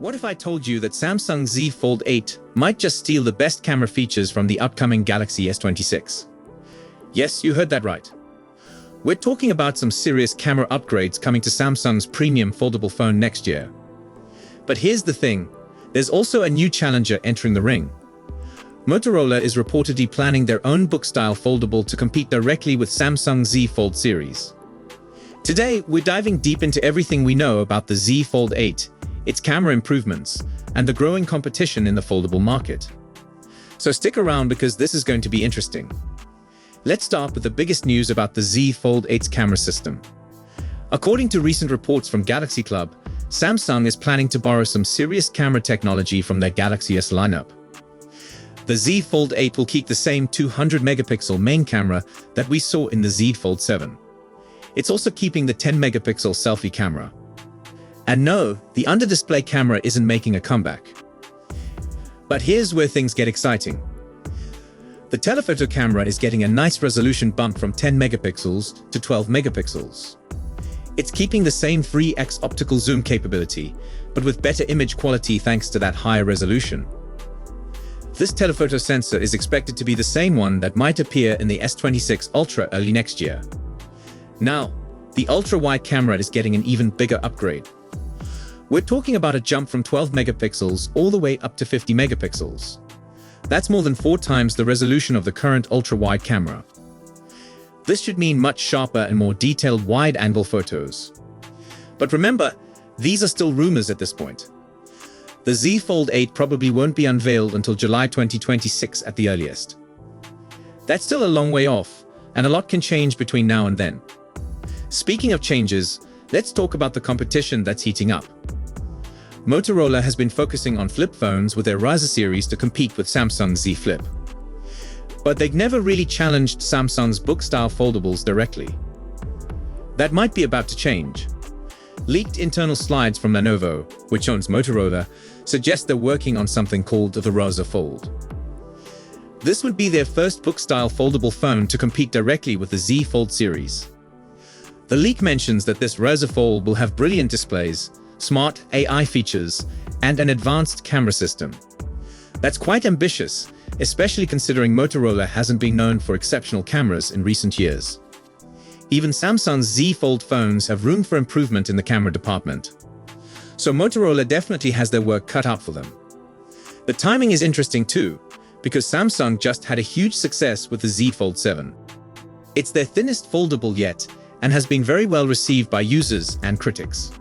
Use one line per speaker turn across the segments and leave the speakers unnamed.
What if I told you that Samsung Z Fold 8 might just steal the best camera features from the upcoming Galaxy S26? Yes, you heard that right. We're talking about some serious camera upgrades coming to Samsung's premium foldable phone next year. But here's the thing, there's also a new challenger entering the ring. Motorola is reportedly planning their own book-style foldable to compete directly with Samsung Z Fold series. Today, we're diving deep into everything we know about the Z Fold 8, its camera improvements, and the growing competition in the foldable market. So stick around because this is going to be interesting. Let's start with the biggest news about the Z Fold 8's camera system. According to recent reports from Galaxy Club, Samsung is planning to borrow some serious camera technology from their Galaxy S lineup. The Z Fold 8 will keep the same 200 megapixel main camera that we saw in the Z Fold 7. It's also keeping the 10 megapixel selfie camera. And no, the under-display camera isn't making a comeback. But here's where things get exciting. The telephoto camera is getting a nice resolution bump from 10 megapixels to 12 megapixels. It's keeping the same 3x optical zoom capability, but with better image quality thanks to that higher resolution. This telephoto sensor is expected to be the same one that might appear in the S26 Ultra early next year. Now, the ultra-wide camera is getting an even bigger upgrade. We're talking about a jump from 12 megapixels all the way up to 50 megapixels. That's more than 4 times the resolution of the current ultra-wide camera. This should mean much sharper and more detailed wide-angle photos. But remember, these are still rumors at this point. The Z Fold 8 probably won't be unveiled until July 2026 at the earliest. That's still a long way off, and a lot can change between now and then. Speaking of changes, let's talk about the competition that's heating up. Motorola has been focusing on flip phones with their Razr series to compete with Samsung's Z Flip. But they've never really challenged Samsung's book-style foldables directly. That might be about to change. Leaked internal slides from Lenovo, which owns Motorola, suggest they're working on something called the Razr Fold. This would be their first book-style foldable phone to compete directly with the Z Fold series. The leak mentions that this Razr Fold will have brilliant displays, smart AI features, and an advanced camera system. That's quite ambitious, especially considering Motorola hasn't been known for exceptional cameras in recent years. Even Samsung's Z Fold phones have room for improvement in the camera department. So Motorola definitely has their work cut out for them. The timing is interesting too, because Samsung just had a huge success with the Z Fold 7. It's their thinnest foldable yet, and has been very well received by users and critics.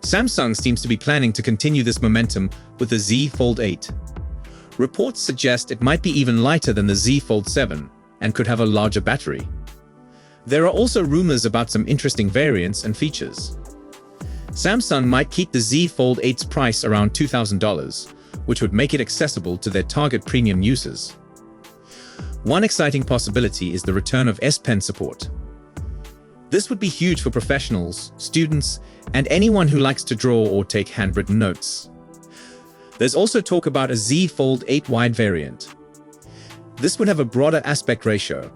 Samsung seems to be planning to continue this momentum with the Z Fold 8. Reports suggest it might be even lighter than the Z Fold 7 and could have a larger battery. There are also rumors about some interesting variants and features. Samsung might keep the Z Fold 8's price around $2,000, which would make it accessible to their target premium users. One exciting possibility is the return of S Pen support. This would be huge for professionals, students, and anyone who likes to draw or take handwritten notes. There's also talk about a Z Fold 8 wide variant. This would have a broader aspect ratio,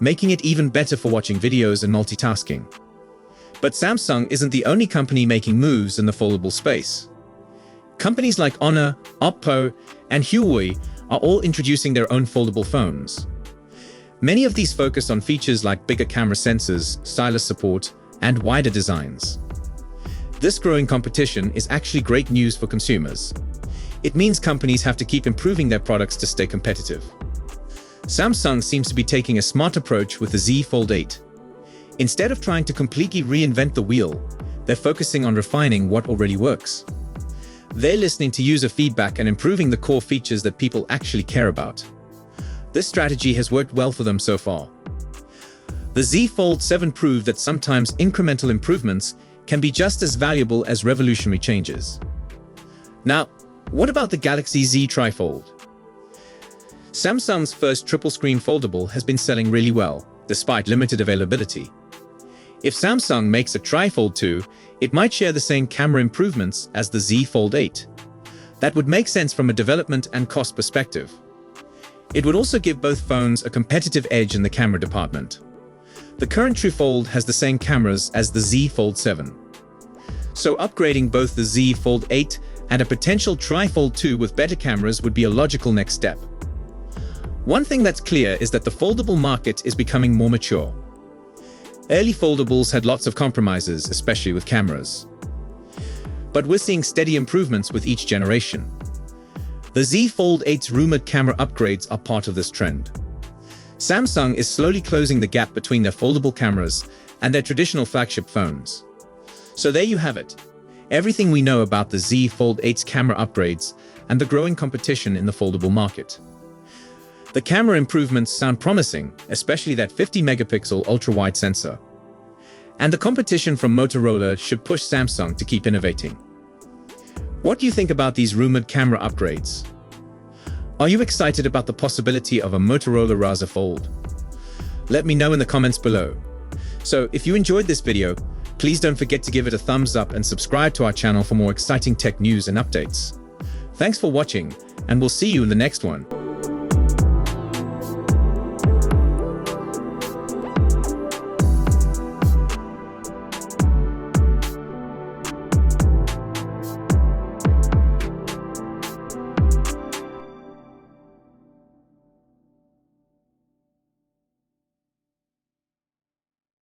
making it even better for watching videos and multitasking. But Samsung isn't the only company making moves in the foldable space. Companies like Honor, Oppo, and Huawei are all introducing their own foldable phones. Many of these focus on features like bigger camera sensors, stylus support, and wider designs. This growing competition is actually great news for consumers. It means companies have to keep improving their products to stay competitive. Samsung seems to be taking a smart approach with the Z Fold 8. Instead of trying to completely reinvent the wheel, they're focusing on refining what already works. They're listening to user feedback and improving the core features that people actually care about. This strategy has worked well for them so far. The Z Fold 7 proved that sometimes incremental improvements can be just as valuable as revolutionary changes. Now, what about the Galaxy Z Trifold? Samsung's first triple-screen foldable has been selling really well, despite limited availability. If Samsung makes a Trifold 2, it might share the same camera improvements as the Z Fold 8. That would make sense from a development and cost perspective. It would also give both phones a competitive edge in the camera department. The current Trifold has the same cameras as the Z Fold 7. So upgrading both the Z Fold 8 and a potential tri-fold 2 with better cameras would be a logical next step. One thing that's clear is that the foldable market is becoming more mature. Early foldables had lots of compromises, especially with cameras. But we're seeing steady improvements with each generation. The Z Fold 8's rumored camera upgrades are part of this trend. Samsung is slowly closing the gap between their foldable cameras and their traditional flagship phones. So there you have it. Everything we know about the Z Fold 8's camera upgrades and the growing competition in the foldable market. The camera improvements sound promising, especially that 50-megapixel ultrawide sensor. And the competition from Motorola should push Samsung to keep innovating. What do you think about these rumored camera upgrades? Are you excited about the possibility of a Motorola Razr Fold? Let me know in the comments below. So, if you enjoyed this video, please don't forget to give it a thumbs up and subscribe to our channel for more exciting tech news and updates. Thanks for watching, and we'll see you in the next one.